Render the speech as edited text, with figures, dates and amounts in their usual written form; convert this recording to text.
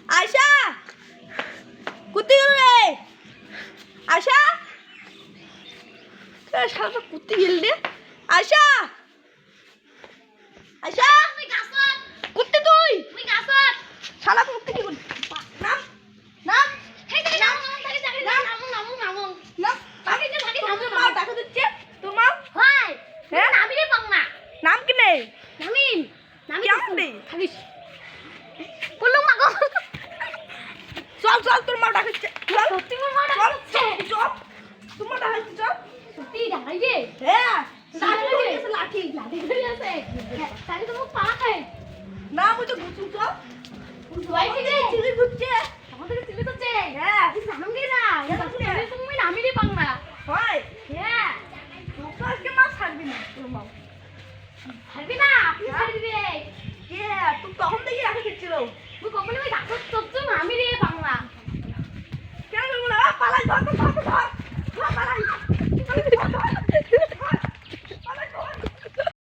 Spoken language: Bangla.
আয়শা কুত্তি গেল রে আয়শা শালা কুত্তি গেল রে আয়শা আয়শা কুত্তি তুই শালা কুত্তি কি করছিস নাম নাম নাম কি নেই কেমন নেই চল চল তোর মা ডাকছে চল তোমার মা ডাকছে চল তোমার ডাকছে চল সত্যি ডাকাইবে হ্যাঁ লাঠি ধরে আছে তাহলে তো মুখ পা খায় না মুঝে গুছু চল ভাই কি রে চিলি ঘুরছে আমাদের চিলি তো চে হ্যাঁ নাম কি না তুমি নামই রে বাংলা হয় হ্যাঁ তো আজকে মাছ ছাড়বি না তোর মা ছাড়বি না আপনি ছাড় দিবে কে তুই তখন থেকে রাখে দিচ্ছিল তুই কমলে ভাই ডাকছ তো নামই রে বাংলা কেন বলবো না পালাই ধর পালাই